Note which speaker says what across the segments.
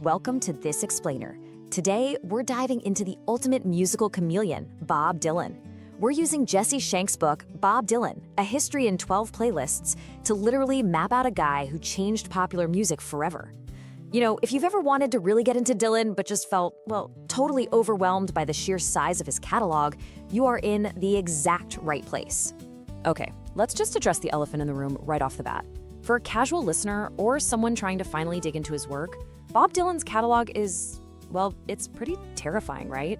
Speaker 1: Welcome to This Explainer. Today, we're diving into the ultimate musical chameleon, Bob Dylan. We're using Jesse Shank's book, Bob Dylan, A History in 12 Playlists, to literally map out a guy who changed popular music forever. You know, if you've ever wanted to really get into Dylan but just felt, well, totally overwhelmed by the sheer size of his catalog, you are in the exact right place. Okay, let's just address the elephant in the room right off the bat. For a casual listener or someone trying to finally dig into his work, Bob Dylan's catalog is, well, it's pretty terrifying, right?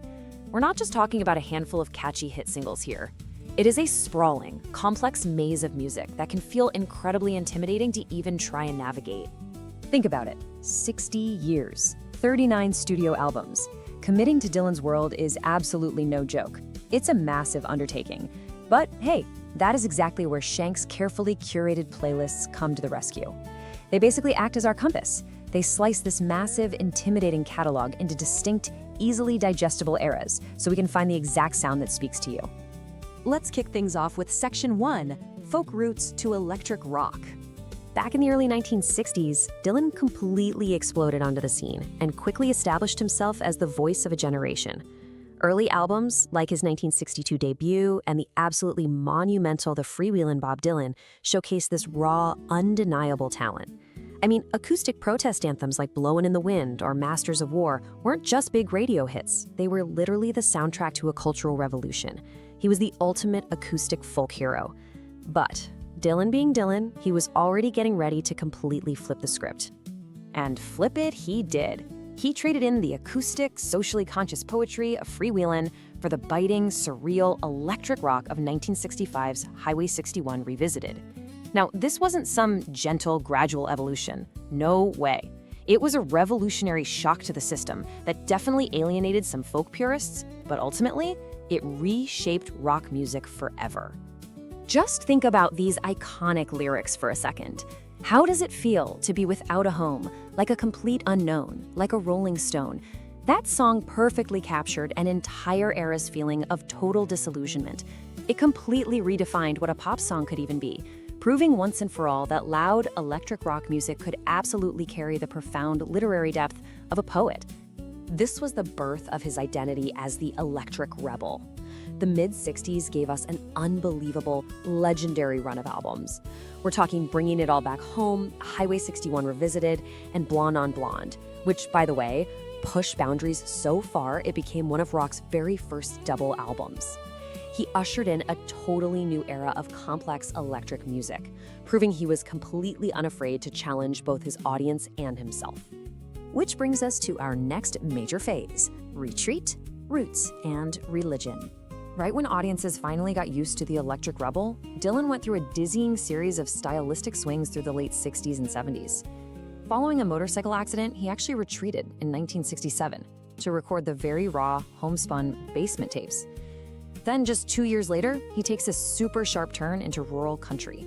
Speaker 1: We're not just talking about a handful of catchy hit singles here. It is a sprawling, complex maze of music that can feel incredibly intimidating to even try and navigate. Think about it. 60 years, 39 studio albums. Committing to Dylan's world is absolutely no joke. It's a massive undertaking. But hey, that is exactly where Shank's carefully curated playlists come to the rescue. They basically act as our compass. They slice this massive, intimidating catalog into distinct, easily digestible eras, so we can find the exact sound that speaks to you. Let's kick things off with Section 1, Folk Roots to Electric Rock. Back in the early 1960s, Dylan completely exploded onto the scene and quickly established himself as the voice of a generation. Early albums, like his 1962 debut and the absolutely monumental The Freewheelin' Bob Dylan, showcase this raw, undeniable talent. I mean, acoustic protest anthems like Blowin' in the Wind or Masters of War weren't just big radio hits. They were literally the soundtrack to a cultural revolution. He was the ultimate acoustic folk hero. But Dylan being Dylan, he was already getting ready to completely flip the script. And flip it he did. He traded in the acoustic, socially conscious poetry of Freewheelin' for the biting, surreal, electric rock of 1965's Highway 61 Revisited. Now, this wasn't some gentle, gradual evolution. No way. It was a revolutionary shock to the system that definitely alienated some folk purists, but ultimately, it reshaped rock music forever. Just think about these iconic lyrics for a second. How does it feel to be without a home, like a complete unknown, like a rolling stone? That song perfectly captured an entire era's feeling of total disillusionment. It completely redefined what a pop song could even be, proving once and for all that loud, electric rock music could absolutely carry the profound literary depth of a poet. This was the birth of his identity as the electric rebel. The mid-60s gave us an unbelievable, legendary run of albums. We're talking Bringing It All Back Home, Highway 61 Revisited, and Blonde on Blonde, which, by the way, pushed boundaries so far it became one of rock's very first double albums. He ushered in a totally new era of complex electric music, proving he was completely unafraid to challenge both his audience and himself. Which brings us to our next major phase: retreat, roots, and religion. Right when audiences finally got used to the electric rebel, Dylan went through a dizzying series of stylistic swings through the late 60s and 70s. Following a motorcycle accident, he actually retreated in 1967 to record the very raw, homespun basement tapes. Then just 2 years later, he takes a super sharp turn into rural country.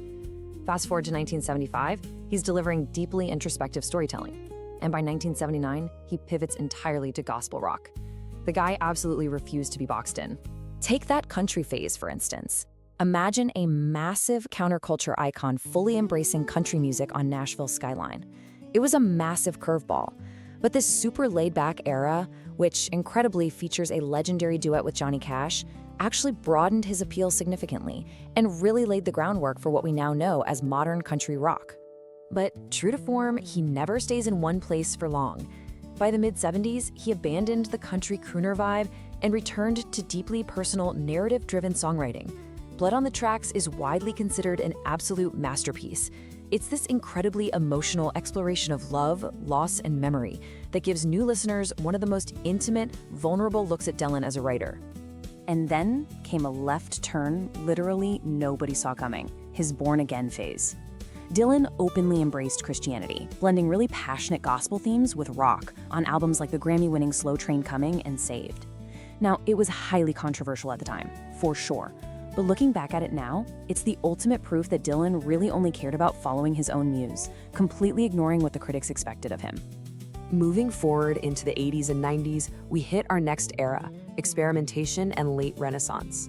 Speaker 1: Fast forward to 1975, he's delivering deeply introspective storytelling. And by 1979, he pivots entirely to gospel rock. The guy absolutely refused to be boxed in. Take that country phase, for instance. Imagine a massive counterculture icon fully embracing country music on Nashville's skyline. It was a massive curveball. But this super laid-back era, which incredibly features a legendary duet with Johnny Cash, actually broadened his appeal significantly and really laid the groundwork for what we now know as modern country rock. But true to form, he never stays in one place for long. By the mid-70s, he abandoned the country crooner vibe and returned to deeply personal, narrative-driven songwriting. Blood on the Tracks is widely considered an absolute masterpiece. It's this incredibly emotional exploration of love, loss, and memory that gives new listeners one of the most intimate, vulnerable looks at Dylan as a writer. And then came a left turn literally nobody saw coming: his born-again phase. Dylan openly embraced Christianity, blending really passionate gospel themes with rock on albums like the Grammy-winning Slow Train Coming and Saved. Now, it was highly controversial at the time, for sure. But looking back at it now, it's the ultimate proof that Dylan really only cared about following his own muse, completely ignoring what the critics expected of him. Moving forward into the 80s and 90s, we hit our next era: experimentation and late Renaissance.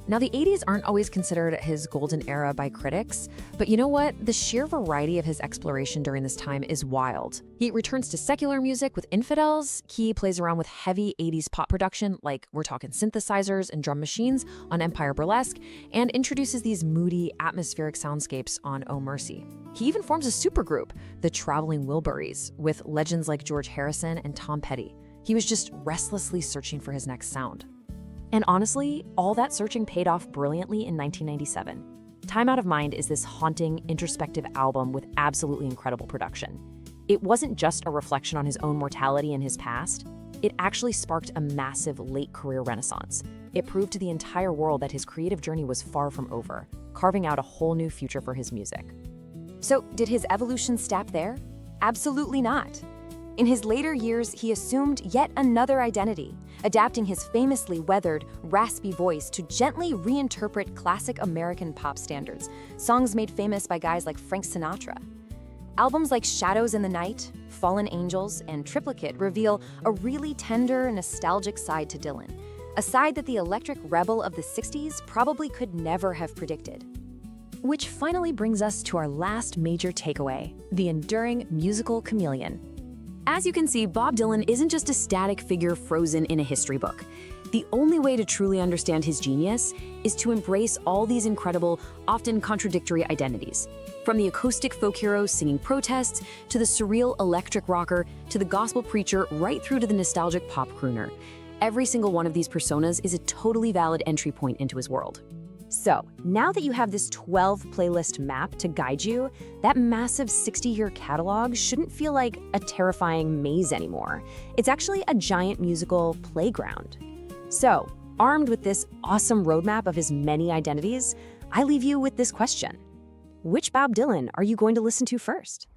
Speaker 1: Now, the 80s aren't always considered his golden era by critics, but you know what? The sheer variety of his exploration during this time is wild. He returns to secular music with Infidels, he plays around with heavy 80s pop production, like we're talking synthesizers and drum machines on Empire Burlesque, and introduces these moody, atmospheric soundscapes on Oh Mercy. He even forms a supergroup, the Traveling Wilburys, with legends like George Harrison and Tom Petty. He was just restlessly searching for his next sound. And honestly, all that searching paid off brilliantly in 1997. Time Out of Mind is this haunting, introspective album with absolutely incredible production. It wasn't just a reflection on his own mortality and his past. It actually sparked a massive late-career renaissance. It proved to the entire world that his creative journey was far from over, carving out a whole new future for his music. So, did his evolution stop there? Absolutely not. In his later years, he assumed yet another identity, adapting his famously weathered, raspy voice to gently reinterpret classic American pop standards, songs made famous by guys like Frank Sinatra. Albums like Shadows in the Night, Fallen Angels, and Triplicate reveal a really tender, nostalgic side to Dylan, a side that the electric rebel of the 60s probably could never have predicted. Which finally brings us to our last major takeaway, the enduring musical chameleon. As you can see, Bob Dylan isn't just a static figure frozen in a history book. The only way to truly understand his genius is to embrace all these incredible, often contradictory identities. From the acoustic folk hero singing protests, to the surreal electric rocker, to the gospel preacher, right through to the nostalgic pop crooner. Every single one of these personas is a totally valid entry point into his world. So, now that you have this 12-playlist map to guide you, that massive 60-year catalog shouldn't feel like a terrifying maze anymore. It's actually a giant musical playground. So, armed with this awesome roadmap of his many identities, I leave you with this question. Which Bob Dylan are you going to listen to first?